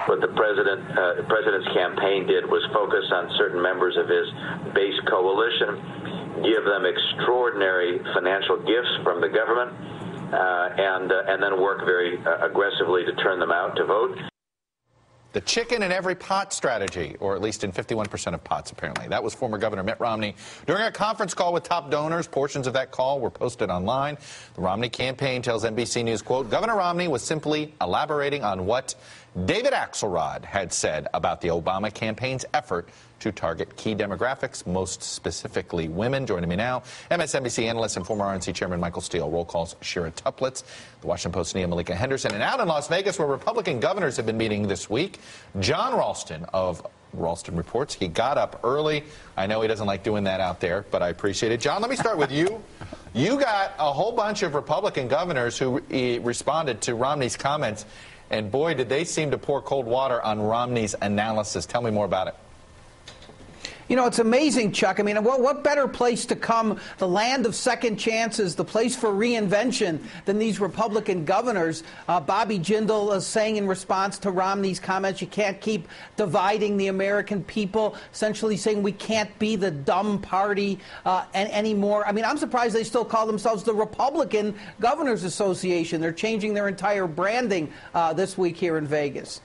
what the president's campaign did was focus on certain members of his base coalition, give them extraordinary financial gifts from the government, and then work very aggressively to turn them out to vote. The chicken in every pot strategy, or at least in 51% of pots, apparently. That was former Governor Mitt Romney during a conference call with top donors. Portions of that call were posted online. The Romney campaign tells NBC News, quote, Governor Romney was simply elaborating on what David Axelrod had said about the Obama campaign's effort to target key demographics, most specifically women. Joining me now, MSNBC analyst and former RNC chairman Michael Steele. Roll call's Shira Tuplitz, the Washington Post's Nia Malika Henderson. And out in Las Vegas, where Republican governors have been meeting this week, John Ralston of Ralston Reports. He got up early. I know he doesn't like doing that out there, but I appreciate it. John, let me start with you. You got a whole bunch of Republican governors who responded to Romney's comments, and boy, did they seem to pour cold water on Romney's analysis. Tell me more about it. You know, it's amazing, Chuck. I mean, what better place to come, the land of second chances, the place for reinvention, than these Republican governors? Bobby Jindal is saying in response to Romney's comments, you can't keep dividing the American people, essentially saying we can't be the dumb party anymore. I mean, I'm surprised they still call themselves the Republican Governors Association. They're changing their entire branding this week here in Vegas.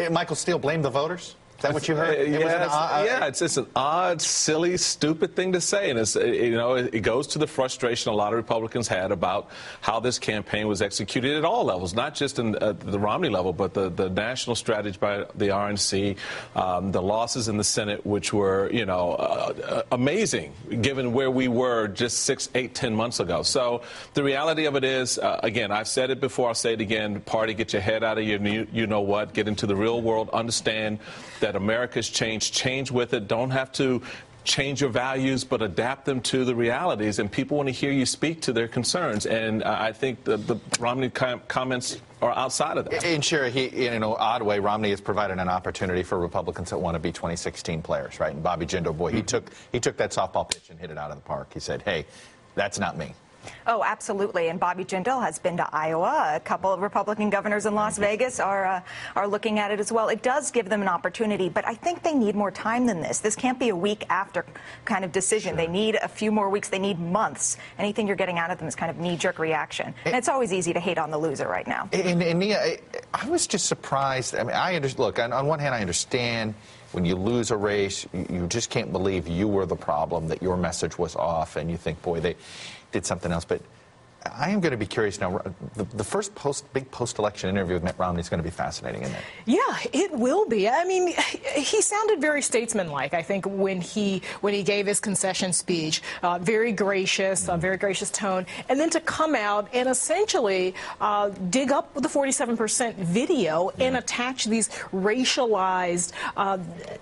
Michael Steele, blame the voters? Is that what you heard? It's just an odd, silly, stupid thing to say, and it's, it goes to the frustration a lot of Republicans had about how this campaign was executed at all levels, not just in the Romney level, but the national strategy by the RNC, the losses in the Senate, which were, amazing given where we were just 6, 8, 10 months ago. So the reality of it is, again, I've said it before, I'll say it again, party, get your head out of your you-know-what, get into the real world, understand that America's changed. Change with it. Don't have to change your values, but adapt them to the realities. And people want to hear you speak to their concerns. And I think the Romney comments are outside of that. And sure, in an odd way, Romney has provided an opportunity for Republicans that want to be 2016 players, right? And Bobby Jindal, boy, he took that softball pitch and hit it out of the park. He said, hey, that's not me. Oh, absolutely. And Bobby Jindal has been to Iowa. A couple of Republican governors in Las Vegas are looking at it as well. It does give them an opportunity, but I think they need more time than this. This can't be a week after kind of decision. Sure. They need a few more weeks. They need months. Anything you're getting out of them is kind of knee-jerk reaction. And it's always easy to hate on the loser right now. And Nia, I was just surprised. I mean, look, on one hand, I understand when you lose a race, you just can't believe you were the problem, that your message was off, and you think, boy, they did something else. But I am going to be curious now. The first big post-election interview with Mitt Romney is going to be fascinating, isn't it? Yeah, it will be. I mean, he sounded very statesmanlike, I think, when he gave his concession speech. Very gracious tone. And then to come out and essentially dig up the 47% video and attach these racialized,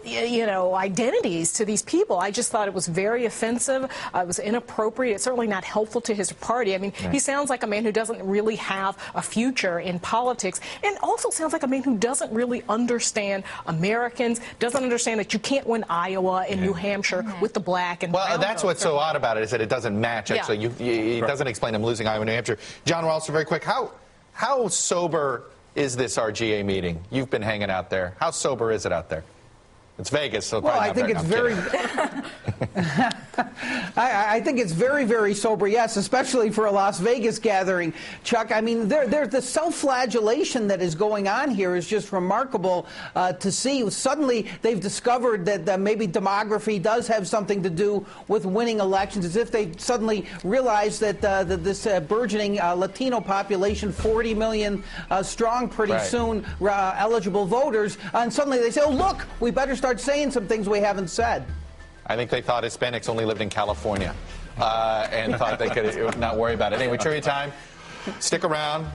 identities to these people. I just thought it was very offensive. It was inappropriate. It's certainly not helpful to his party. I mean, he sounds like a man who doesn't really have a future in politics, and also sounds like a man who doesn't really understand Americans, doesn't understand that you can't win Iowa and New Hampshire with the black and brown that's what's so odd about it, is that it doesn't match. Actually, it doesn't explain him losing Iowa and New Hampshire. John Ralston, very quick, how sober is this RGA meeting? You've been hanging out there. How sober is it out there? It's Vegas, so well, I think it's very. I think it's very, very sober. Yes, especially for a Las Vegas gathering, Chuck. I mean, the self-flagellation that is going on here is just remarkable to see. Suddenly, they've discovered that maybe demography does have something to do with winning elections. As if they suddenly realized that this burgeoning Latino population, 40 million strong, pretty soon, eligible voters, and suddenly they say, "Oh, look, we better start saying some things we haven't said." I think they thought Hispanics only lived in California and thought they could not worry about it. Anyway, trivia time. Stick around.